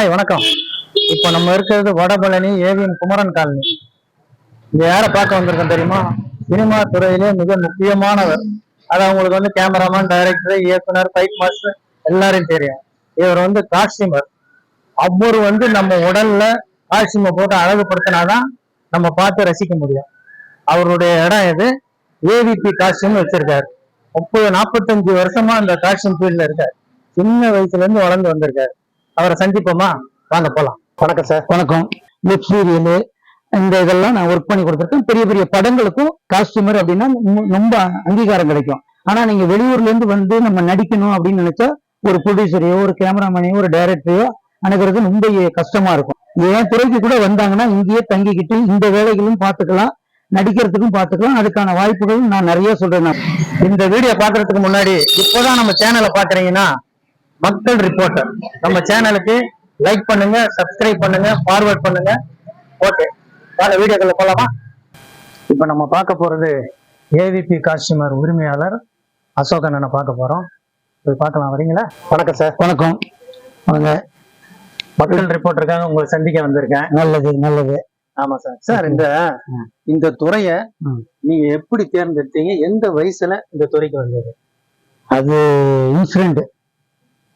Hi வணக்கம். இப்போ நம்ம இருக்கிறது வடபழனி ஏவிஎம் குமரன் காலனி. இங்க யாரை பார்க்க வந்திருக்கோம் தெரியுமா? சினிமா துறையிலே மிக முக்கியமானவர். அது அவங்களுக்கு வந்து கேமராமேன், டைரக்டர், இயக்குனர், ஃபைட் மாஸ்டர் எல்லாரையும் தெரியும். இவர் வந்து காஸ்டியூமர். அவர் வந்து நம்ம உடல்ல காஸ்டியூமை போட்டு அழகுபடுத்தினாதான் நம்ம பார்த்து ரசிக்க முடியும். அவருடைய இடம் இது. ஏவிபி காஸ்டியூம் வச்சிருக்காரு. 45 வருஷமா அந்த காஸ்டியூம் ஃபீல்ட்ல இருக்காரு. சின்ன வயசுல இருந்து வளர்ந்து வந்திருக்காரு. அவரை சந்திப்போமா? வாங்க போலாம். வணக்கம் சார். வணக்கம். வெப் சீரியலு இந்த இதெல்லாம் நான் ஒர்க் பண்ணி கொடுத்துருக்கேன். பெரிய பெரிய படங்களுக்கும் காஸ்டியூமர் அப்படின்னா ரொம்ப அங்கீகாரம் கிடைக்கும். ஆனா நீங்க வெளியூர்ல இருந்து வந்து நம்ம நடிக்கணும் அப்படின்னு நினைச்சா ஒரு ப்ரொடியூசரையோ ஒரு கேமராமேனையோ ஒரு டைரக்டரையோ அணுகிறது ரொம்ப கஷ்டமா இருக்கும். ஏன் துறைக்கு கூட வந்தாங்கன்னா இங்கேயே தங்கிக்கிட்டு இந்த வேலைகளும் பார்த்துக்கலாம், நடிக்கிறதுக்கும் பார்த்துக்கலாம். அதுக்கான வாய்ப்புகளும் நான் நிறைய சொல்றேன். இந்த வீடியோ பாக்குறதுக்கு முன்னாடி இப்போதான் நம்ம சேனலை பாக்குறீங்கன்னா மக்கள் ரிப்போர்ட்டர் நம்ம சேனலுக்கு லைக் பண்ணுங்க, சப்ஸ்கிரைப் பண்ணுங்க, ஃபார்வர்ட் பண்ணுங்க. ஓகே, வாங்க வீடியோக்குள்ள போலாமா? இப்ப நம்ம பார்க்க போறது ஏவிபி காஸ்டியூமர் உரிமையாளர் அசோகண்ணனை பார்க்க போறோம். போய் பார்க்கலாம். வரீங்களா? வணக்கம் சார். வணக்கம். வாங்க. மக்கள் ரிப்போர்ட்டருக்காக உங்களை சந்திக்க வந்திருக்கேன். நல்லது நல்லது. ஆமா சார். சார், இந்த துறைய நீங்க எப்படி தேர்ந்தெடுத்தீங்க? எந்த வயசுல இந்த துறைக்கு வந்தது? அது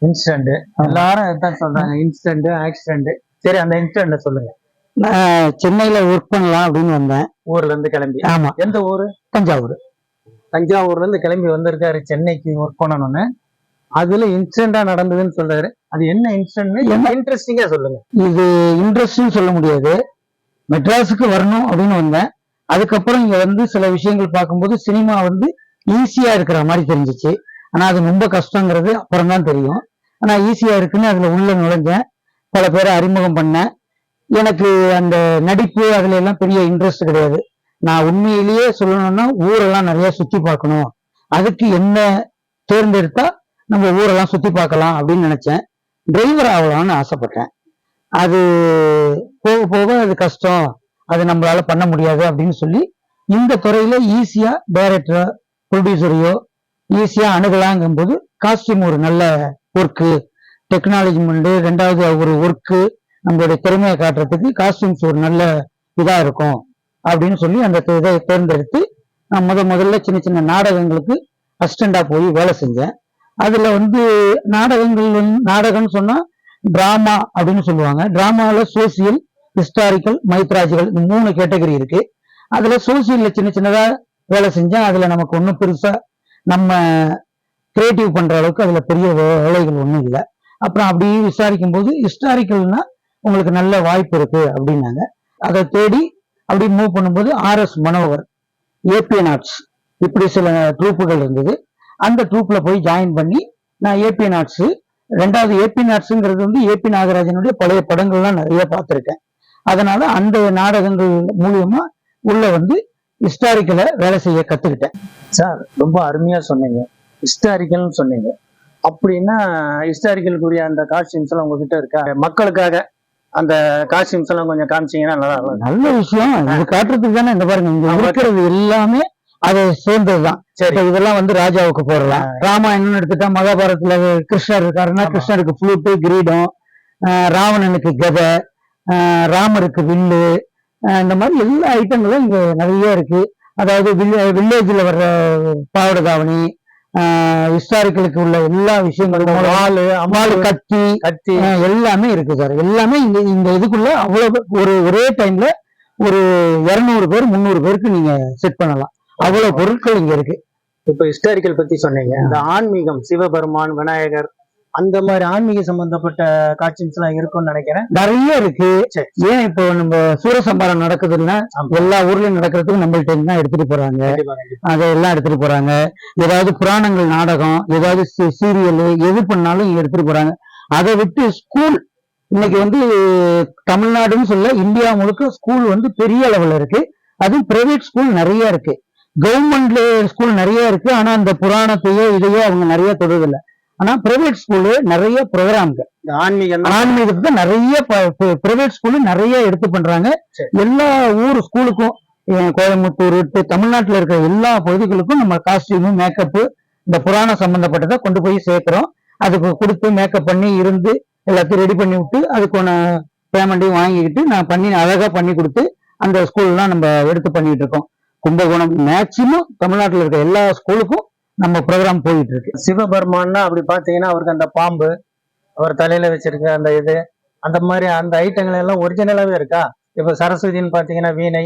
இன்சிடென்ட் எல்லாரும் இதான் சொல்றாங்க, இன்சிடென்ட் ஆக்சிடென்ட். சரி, அந்த இன்சிடென்ட் சொல்லுங்க. நான் சென்னையில ஒர்க் பண்ணலாம் அப்படின்னு வந்தேன். ஊர்ல இருந்து கிளம்பி? ஆமா. எந்த ஊரு? தஞ்சாவூர். தஞ்சாவூர்ல இருந்து கிளம்பி வந்திருக்காரு சென்னைக்கு ஒர்க் பண்ணணும்னு. அதுல இன்சிடென்டா நடந்ததுன்னு சொல்றாரு. அது என்ன இன்சிடென்ட்? இன்ட்ரெஸ்டிங்கா சொல்லுங்க. இது இன்ட்ரெஸ்ட்னு சொல்ல முடியாது. மெட்ராஸுக்கு வரணும் அப்படின்னு வந்தேன். அதுக்கப்புறம் இங்க வந்து சில விஷயங்கள் பார்க்கும்போது சினிமா வந்து ஈஸியா இருக்கிற மாதிரி தெரிஞ்சிச்சு. ஆனா அது ரொம்ப கஷ்டங்கிறது அப்புறம் தான் தெரியும். ஆனா ஈஸியா இருக்குன்னு அதுல உள்ள நுழைஞ்சேன். பல பேரை அறிமுகம் பண்ணேன். எனக்கு அந்த நடிப்பு அதுல எல்லாம் பெரிய இன்ட்ரெஸ்ட் கிடையாது. நான் உண்மையிலேயே சொல்லணும்னா ஊரெல்லாம் நிறைய சுத்தி பார்க்கணும், அதுக்கு என்ன தேர்ந்தெடுத்தா நம்ம ஊரெல்லாம் சுத்தி பார்க்கலாம் அப்படின்னு நினைச்சேன். டிரைவர் ஆகலாம்னு ஆசைப்பட்டேன். அது போக போக அது கஷ்டம், அது நம்மளால பண்ண முடியாது அப்படின்னு சொல்லி இந்த துறையில ஈஸியா டைரக்டரோ ப்ரொடியூசரையோ ஈஸியா அணுகலாங்கும் போது காஸ்டியூம் ஒரு நல்ல ஒர்க்கு, டெக்னாலஜி உண்டு. ரெண்டாவது ஒரு ஒர்க்கு, நம்மளுடைய திறமையை காட்டுறதுக்கு காஸ்டியூம்ஸ் ஒரு நல்ல இதா இருக்கும் அப்படின்னு சொல்லி அந்த இதை தேர்ந்தெடுத்து நான் முதல்ல சின்ன சின்ன நாடகங்களுக்கு அசிஸ்டண்டா போய் வேலை செஞ்சேன். அதுல வந்து நாடகம்னு சொன்னா டிராமா அப்படின்னு சொல்லுவாங்க. டிராமாவில சோசியல், ஹிஸ்டாரிக்கல், மைத்ராஜிக்கல் இந்த 3 கேட்டகரி இருக்கு. அதுல சோசியல்ல சின்ன சின்னதா வேலை செஞ்சேன். அதுல நமக்கு ஒன்றும் பெருசா நம்ம கிரியேட்டிவ் பண்ற அளவுக்கு அதுல பெரிய வேலைகள் ஒன்றும் இல்லை. அப்புறம் அப்படி விசாரிக்கும் போது ஹிஸ்டாரிக்கல்னா உங்களுக்கு நல்ல வாய்ப்பு இருக்கு அப்படின்னாங்க. அதை தேடி அப்படி மூவ் பண்ணும்போது RS மனோகர், ஏபிஎன் ஆர்ட்ஸ் இப்படி சில ட்ரூப்புகள் இருந்தது. அந்த ட்ரூப்ல போய் ஜாயின் பண்ணி நான் ஏபிஎன் ஆர்ட்ஸ், ரெண்டாவது ஏபிஎன் ஆர்ட்ஸுங்கிறது வந்து ஏபி நாகராஜனுடைய பழைய படங்கள்லாம் நிறைய பார்த்துருக்கேன். அதனால அந்த நாடகங்கள் மூலியமா உள்ள வந்து ஹிஸ்டாரிக்கலை வேலை செய்ய கத்துக்கிட்டேன். சார், ரொம்ப அருமையா சொன்னீங்க. ஹிஸ்டாரிக்கல்னு சொன்னீங்க. அப்படின்னா ஹிஸ்டாரிக்கலுக்குரிய அந்த காஸ்டியூம்ஸ் எல்லாம் உங்ககிட்ட இருக்கா? மக்களுக்காக அந்த காஸ்டியூம்ஸ் எல்லாம் கொஞ்சம் காமிச்சீங்கன்னா நல்லா இருக்கும். நல்ல விஷயம். இது காட்டுறதுக்கு தானே. இந்த பாருங்க, இங்க இருக்கிறது எல்லாமே அதை சேர்ந்ததுதான். சரி, இதெல்லாம் வந்து ராஜாவுக்கு போடலாம். ராமாயணம்னு எடுத்துட்டா மகாபாரதத்துல கிருஷ்ணர் இருக்காருன்னா கிருஷ்ணருக்கு ஃப்ளூட்டு, கிரீடம், ராவணனுக்கு கதை, ராமருக்கு வில்லு, இந்த மாதிரி எல்லா ஐட்டங்களும் இங்க நிறைய இருக்கு. அதாவது வில்லேஜ்ல வர்ற பாவட தாவணி, ஹிஸ்டாரிக்கலுக்கு உள்ள எல்லா விஷயங்களும், வாளு, கத்தி எல்லாமே இருக்கு சார். எல்லாமே இந்த இதுக்குள்ள அவ்வளவு ஒரே டைம்ல ஒரு 200 பேர் 300 பேருக்கு நீங்க செட் பண்ணலாம். அவ்வளவு பொருட்கள் இங்க இருக்கு. இப்ப ஹிஸ்டாரிக்கல் பத்தி சொன்னீங்க. இந்த ஆன்மீகம், சிவபெருமான், விநாயகர், அந்த மாதிரி ஆன்மீக சம்பந்தப்பட்ட காட்சிஸ் எல்லாம் இருக்கும்னு நினைக்கிறேன். நிறைய இருக்கு. ஏன் இப்போ நம்ம சூரசம்பாரம் நடக்குதுன்னா எல்லா ஊர்லயும் நடக்கிறதுக்கு நம்மள்ட்ட தான் எடுத்துட்டு போறாங்க. அதெல்லாம் எடுத்துட்டு போறாங்க. ஏதாவது புராணங்கள், நாடகம், ஏதாவது சீரியல் எது பண்ணாலும் இங்க எடுத்துட்டு போறாங்க. அதை விட்டு ஸ்கூல் இன்னைக்கு வந்து தமிழ்நாடுன்னு சொல்ல இந்தியா முழுக்க ஸ்கூல் வந்து பெரிய அளவுல இருக்கு. அதுவும் பிரைவேட் ஸ்கூல் நிறைய இருக்கு, கவர்மெண்ட் ஸ்கூல் நிறைய இருக்கு. ஆனா அந்த புராணத்தையோ இதையோ அவங்க நிறைய தொடுதில்லை. ஆனா பிரைவேட் ஸ்கூலு நிறைய ப்ரோக்ராம்கள் ஆன்மீகத்துக்கு நிறைய பிரைவேட் ஸ்கூலு நிறைய எடுத்து பண்றாங்க. எல்லா ஊர் ஸ்கூலுக்கும், கோயம்புத்தூர், தமிழ்நாட்டுல இருக்கிற எல்லா பகுதிகளுக்கும் நம்ம காஸ்டியூமு, மேக்கப்பு, இந்த புராணம் சம்பந்தப்பட்டதை கொண்டு போய் சேர்க்கிறோம். அதுக்கு கொடுத்து மேக்கப் பண்ணி இருந்து எல்லாத்தையும் ரெடி பண்ணி விட்டு அதுக்கான பேமெண்ட்டையும் வாங்கிக்கிட்டு நான் பண்ணி அழகா பண்ணி கொடுத்து அந்த ஸ்கூல்லாம் நம்ம எடுத்து பண்ணிட்டு இருக்கோம். கும்பகோணம் மேக்சிமம் தமிழ்நாட்டில் இருக்க எல்லா ஸ்கூலுக்கும் நம்ம ப்ரோக்ராம் போயிட்டு இருக்கு. சிவபெருமான்னா அப்படி பாத்தீங்கன்னா அவருக்கு அந்த பாம்பு அவர் தலையில வச்சிருக்க அந்த இது அந்த மாதிரி அந்த ஐட்டங்கள் எல்லாம் ஒரிஜினலாவே இருக்கா? இப்ப சரஸ்வதினு பாத்தீங்கன்னா வீணை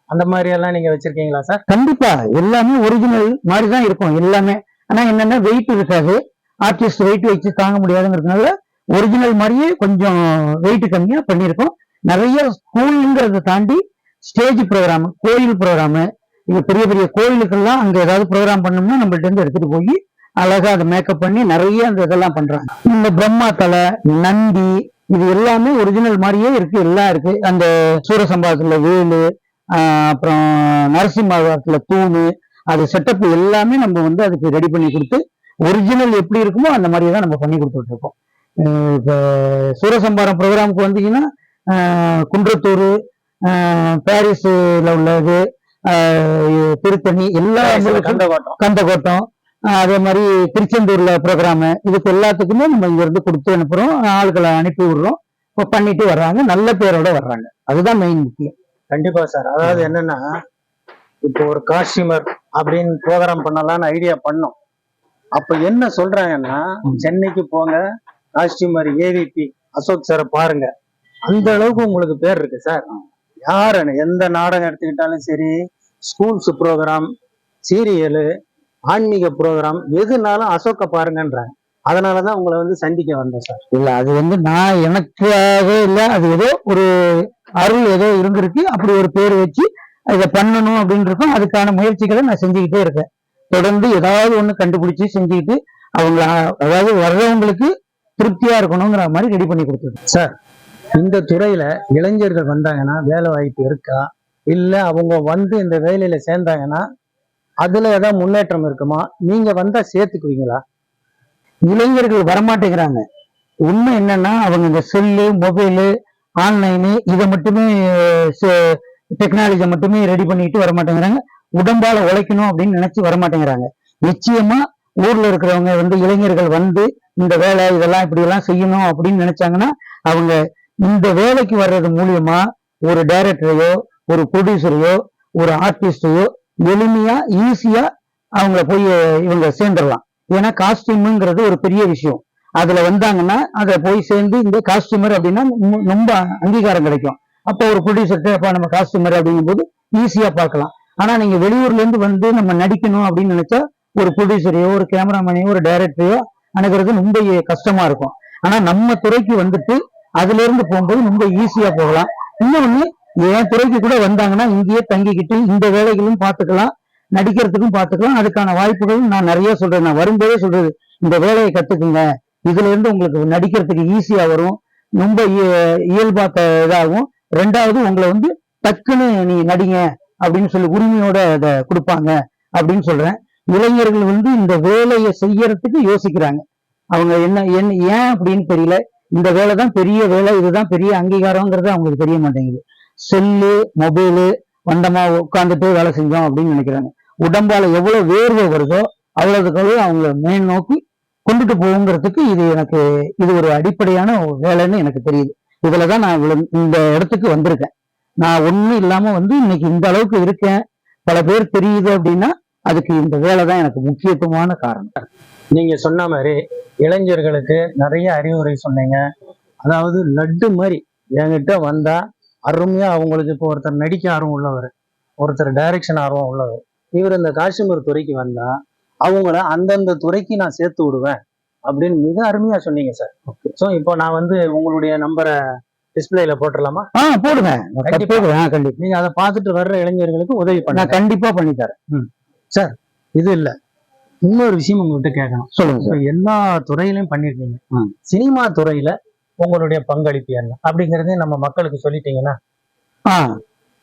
அந்த மாதிரி எல்லாம் நீங்க வச்சிருக்கீங்களா சார்? கண்டிப்பா எல்லாமே ஒரிஜினல் மாதிரி தான் இருக்கும் எல்லாமே. ஆனா என்னன்னா வெயிட் இருக்காது, ஆர்டிஸ்ட் வெயிட் வச்சு தாங்க முடியாதுங்கிறதுனால ஒரிஜினல் மாதிரியே கொஞ்சம் வெயிட் கம்மியா பண்ணியிருக்கோம். நிறைய ஸ்கூலுங்கிறத தாண்டி ஸ்டேஜ் ப்ரோக்ராம், கோயில் ப்ரோக்ராமு, இது பெரிய பெரிய கோயிலுக்கெல்லாம் அங்க ஏதாவது ப்ரோக்ராம் பண்ணோம்னா நம்மள்ட்ட இருந்து எடுத்துட்டு போய் அழகா அதை மேக்கப் பண்ணி நிறைய அந்த இதெல்லாம் பண்றாங்க. இந்த பிரம்மா தலை, நந்தி, இது எல்லாமே ஒரிஜினல் மாதிரியே இருக்கு, எல்லாம் இருக்கு. அந்த சூரசம்பாதத்துல வேலு, அப்புறம் நரசிம்மாவரத்துல தூணு, அது செட்டப் எல்லாமே நம்ம வந்து அதுக்கு ரெடி பண்ணி கொடுத்து ஒரிஜினல் எப்படி இருக்குமோ அந்த மாதிரியே தான் நம்ம பண்ணி கொடுத்துட்டு இருக்கோம். இப்போ சூரசம்பாரம் ப்ரோக்ராமுக்கு வந்தீங்கன்னா குன்றத்தூர், பாரிஸ்ல உள்ளது, திருத்தணி, எல்லா கந்தகோட்டம், அதே மாதிரி திருச்செந்தூர்ல ப்ரோக்ராமு, இதுக்கு எல்லாத்துக்குமே நம்ம இங்க இருந்து கொடுத்து அனுப்புறோம், ஆளுகளை அனுப்பி விடுறோம். இப்போ பண்ணிட்டு வர்றாங்க, நல்ல பேரோட வர்றாங்க. அதுதான் மெயின் முக்கியம். கண்டிப்பா சார். அதாவது என்னன்னா இப்போ ஒரு காஸ்டியூமர் அப்படின்னு ப்ரோக்ராம் பண்ணலாம்னு ஐடியா பண்ணோம். அப்ப என்ன சொல்றாங்கன்னா சென்னைக்கு போங்க, காஸ்டியூமர் ஏவிபி அசோக் சாரை பாருங்க, அந்த அளவுக்கு உங்களுக்கு பேர் இருக்கு சார். யாருன்னு எந்த நாடகம் எடுத்துக்கிட்டாலும் சரி, ஸ்கூல்ஸ் ப்ரோக்ராம், சீரியலு, ஆன்மீக ப்ரோக்ராம், எதுனாலும் அசோக்க பாருங்கன்றாங்க. அதனாலதான் உங்களை வந்து சந்திக்க வந்தேன் சார். இல்ல அது வந்து நான் எனக்காக இல்ல, அது ஏதோ ஒரு அருள் ஏதோ இருந்திருக்கு, அப்படி ஒரு பேர் வச்சு இதை பண்ணணும் அப்படின்னு இருக்கும். அதுக்கான முயற்சிகளை நான் செஞ்சுக்கிட்டே இருக்கேன். தொடர்ந்து ஏதாவது ஒண்ணு கண்டுபிடிச்சு செஞ்சுக்கிட்டு அவங்க அதாவது வர்றவங்களுக்கு திருப்தியா இருக்கணுங்கிற மாதிரி ரெடி பண்ணி கொடுத்தது சார். இந்த துறையில இளைஞர்கள் வந்தாங்கன்னா வேலை வாய்ப்பு இருக்கா, இல்ல அவங்க வந்து இந்த வேலையில சேர்ந்தாங்கன்னா அதுல ஏதாவது முன்னேற்றம் இருக்குமா? நீங்க வந்தா சேர்த்துக்குவீங்களா? இளைஞர்கள் வரமாட்டேங்கிறாங்க. உண்மை என்னன்னா அவங்க இந்த செல்லு, மொபைலு, ஆன்லைனு இதை மட்டுமே டெக்னாலஜியை மட்டுமே ரெடி பண்ணிட்டு வரமாட்டேங்கிறாங்க. உடம்பால உழைக்கணும் அப்படின்னு நினைச்சு வரமாட்டேங்கிறாங்க. நிச்சயமா ஊர்ல இருக்கிறவங்க வந்து இளைஞர்கள் வந்து இந்த வேலை இதெல்லாம் இப்படி எல்லாம் செய்யணும் அப்படின்னு நினைச்சாங்கன்னா அவங்க இந்த வேலைக்கு வர்றது மூலியமா ஒரு டைரக்டரையோ, ஒரு ப்ரொடியூசரையோ, ஒரு ஆர்டிஸ்டையோ எளிமையா ஈஸியா அவங்கள போய் இவங்க சேர்ந்துடலாம். ஏன்னா காஸ்டியூம்ங்கிறது ஒரு பெரிய விஷயம். அதுல வந்தாங்கன்னா அதை போய் சேர்ந்து இந்த காஸ்டியூமர் அப்படின்னா ரொம்ப அங்கீகாரம் கிடைக்கும். அப்போ ஒரு ப்ரொடியூசர்கிட்ட அப்ப நம்ம காஸ்டியூமர் அப்படிங்கும் போது ஈஸியா பார்க்கலாம். ஆனா நீங்க வெளியூர்ல இருந்து வந்து நம்ம நடிக்கணும் அப்படின்னு நினைச்சா ஒரு ப்ரொடியூசரையோ, ஒரு கேமராமேனையோ, ஒரு டைரக்டரையோ அணுகிறது ரொம்ப கஷ்டமா இருக்கும். ஆனா நம்ம துறைக்கு வந்துட்டு அதுல இருந்து போகும்போது ரொம்ப ஈஸியா போகலாம். இன்னொன்னு என் துறைக்கு கூட வந்தாங்கன்னா இங்கேயே தங்கிக்கிட்டு இந்த வேலைகளும் பார்த்துக்கலாம், நடிக்கிறதுக்கும் பார்த்துக்கலாம். அதுக்கான வாய்ப்புகள் நான் நிறைய சொல்றேன். நான் வரும்போதே சொல்றது, இந்த வேலையை கத்துக்குங்க, இதுல இருந்து உங்களுக்கு நடிக்கிறதுக்கு ஈஸியா வரும், ரொம்ப இயல்பாக்க இதாகும். ரெண்டாவது உங்களை வந்து டக்குன்னு நீ நடிங்க அப்படின்னு சொல்லி உரிமையோட அதை கொடுப்பாங்க அப்படின்னு சொல்றேன். இளைஞர்கள் வந்து இந்த வேலையை செய்யறதுக்கு யோசிக்கிறாங்க. அவங்க என்ன ஏன் அப்படின்னு தெரியல. இந்த வேலை தான் பெரிய வேலை, இதுதான் பெரிய அங்கீகாரம்ங்கிறது அவங்களுக்கு தெரிய மாட்டேங்குது. செல்லு, மொபைலு, வந்தமா உட்காந்துட்டு வேலை செஞ்சோம் அப்படின்னு நினைக்கிறாங்க. உடம்பால எவ்வளவு வேர்வை வருதோ அவ்வளவுக்கு அவங்க மேல் நோக்கி கொண்டுட்டு போகுங்கிறதுக்கு இது ஒரு அடிப்படையான வேலைன்னு எனக்கு தெரியுது. இதுலதான் நான் இந்த இடத்துக்கு வந்திருக்கேன். நான் ஒண்ணும் இல்லாம வந்து இன்னைக்கு இந்த அளவுக்கு இருக்கேன், பல பேர் தெரியுது அப்படின்னா அதுக்கு இந்த வேலை தான் எனக்கு முக்கியத்துவமான காரணம். நீங்க சொன்ன மாதிரி இளைஞர்களுக்கு நிறைய அறிவுரை சொன்னீங்க. அதாவது லட்டு மாதிரி என்கிட்ட வந்தா அருமையா அவங்களுக்கு இப்போ ஒருத்தர் நடிக்க ஆர்வம் உள்ளவர், ஒருத்தர் டைரக்ஷன் ஆர்வம் உள்ளவர், இவர் இந்த காஷ்மீர் துறைக்கு வந்தா அவங்கள அந்தந்த துறைக்கு நான் சேர்த்து விடுவேன் அப்படின்னு மிக அருமையா சொன்னீங்க சார். ஸோ இப்போ நான் வந்து உங்களுடைய நம்பரை டிஸ்பிளேல போட்டுடலாமா? போடுங்க. நீங்க அதை பார்த்துட்டு வர்ற இளைஞர்களுக்கு உதவி பண்ண கண்டிப்பா பண்ணி தரேன் சார். இது இல்ல, இன்னொரு விஷயம் உங்ககிட்ட கேட்கணும். சொல்லுங்க. எல்லா துறையிலையும் பண்ணிருக்கீங்க, சினிமா துறையில உங்களுடைய பங்களிப்பு என்ன அப்படிங்கறதையும் நம்ம மக்களுக்கு சொல்லிட்டீங்கன்னா.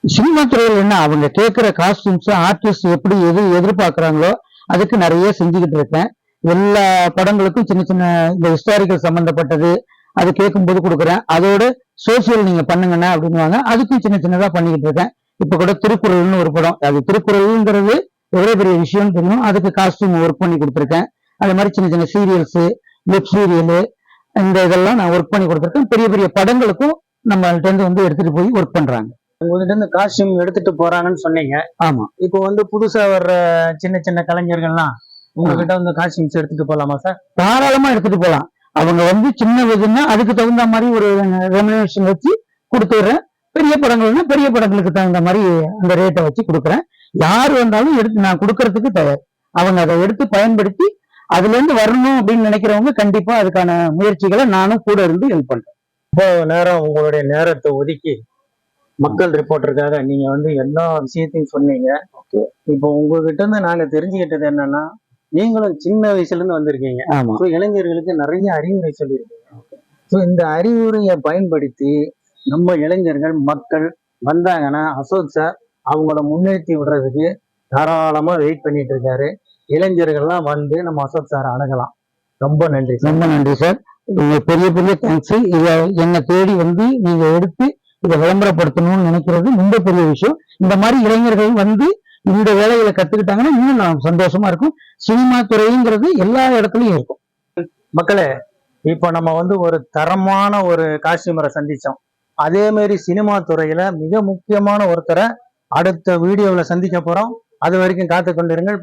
சினிமா துறையில் என்ன அவங்க கேட்கிற காஸ்டியூம்ஸ் ஆர்டிஸ்ட் எப்படி எதிர்பார்க்கறாங்களோ அதுக்கு நிறைய செஞ்சுக்கிட்டு இருக்கேன். எல்லா படங்களுக்கும் சின்ன சின்ன இந்த ஹிஸ்டாரிக்கல் சம்பந்தப்பட்டது அது கேட்கும்போது கொடுக்குறேன். அதோட சோசியல் நீங்க பண்ணுங்கண்ணா அப்படின்னுவாங்க, அதுக்கும் சின்ன சின்னதா பண்ணிக்கிட்டு இருக்கேன். இப்ப கூட திருக்குறள்னு ஒரு படம், அது திருக்குறள்ங்கிறது எவ்வளவு பெரிய விஷயம்னு தெரியும், அதுக்கு காஸ்டியூம் ஒர்க் பண்ணி கொடுத்துருக்கேன். அது மாதிரி சின்ன சின்ன சீரியல்ஸ், வெப் சீரியலு, இந்த இதெல்லாம் நான் ஒர்க் பண்ணி கொடுத்துருக்கேன். பெரிய பெரிய படங்களுக்கும் நம்மள்ட்ட இருந்து வந்து எடுத்துட்டு போய் ஒர்க் பண்றாங்க. உங்ககிட்ட இருந்து காஸ்டியூம் எடுத்துட்டு போறாங்கன்னு சொன்னீங்க. ஆமா. இப்போ வந்து புதுசா வர்ற சின்ன சின்ன கலைஞர்கள்லாம் உங்ககிட்ட வந்து காஸ்டியூம்ஸ் எடுத்துட்டு போலாமா சார்? தாராளமா எடுத்துட்டு போலாம். அவங்க வந்து சின்ன விதம்னா அதுக்கு தகுந்த மாதிரி ஒரு ரெமுனரேஷன் வச்சு கொடுத்துடுறேன். பெரிய படங்கள்னா பெரிய படங்களுக்கு தகுந்த மாதிரி அந்த ரேட்டை வச்சு கொடுக்குறேன். யார் வந்தாலும் எடுத்து நான் கொடுக்கறதுக்கு தயார். அவங்க அதை எடுத்து பயன்படுத்தி அதுல இருந்து வரணும் அப்படின்னு நினைக்கிறவங்க கண்டிப்பா அதுக்கான முயற்சிகளை நானும் கூட இருந்து ஹெல்ப் பண்றேன். நேரம் உங்களுடைய நேரத்தை ஒதுக்கி மக்கள் ரிப்போர்ட்டருக்காக நீங்க வந்து எல்லா விஷயத்தையும் சொன்னீங்க. இப்போ உங்ககிட்ட இருந்து நாங்க தெரிஞ்சுக்கிட்டது என்னன்னா, நீங்களும் சின்ன வயசுல இருந்து வந்திருக்கீங்க. ஆமா. ஸோ இளைஞர்களுக்கு நிறைய அறிவுரை சொல்லியிருக்கீங்க. ஸோ இந்த அறிவுரையை பயன்படுத்தி நம்ம இளைஞர்கள் மக்கள் வந்தாங்கன்னா அசோக் சார் அவங்கள முன்னேற்றி விடுறதுக்கு தாராளமா வெயிட் பண்ணிட்டு இருக்காரு. இளைஞர்கள்லாம் வந்து நம்ம அசோக் சார் அணுகலாம். ரொம்ப நன்றி சார். ரொம்ப நன்றி சார். பெரிய பெரிய தேங்க்ஸ். இதை என்னை தேடி வந்து நீங்க எடுத்து இதை விளம்பரப்படுத்தணும்னு நினைக்கிறது ரொம்ப பெரிய விஷயம். இந்த மாதிரி இளைஞர்கள் வந்து இந்த வேலைகளை கத்துக்கிட்டாங்கன்னா இன்னும் நான் சந்தோஷமா இருக்கும். சினிமா துறைங்கிறது எல்லா இடத்துலயும் இருக்கும். மக்களே, இப்போ நம்ம வந்து ஒரு தரமான ஒரு காஸ்டியூமரை சந்திச்சோம். அதே மாதிரி சினிமா துறையில மிக முக்கியமான ஒருத்தரை அடுத்த வீடியோவில் சந்திக்க போறோம். அது வரைக்கும் காத்து கொண்டிருங்கள்.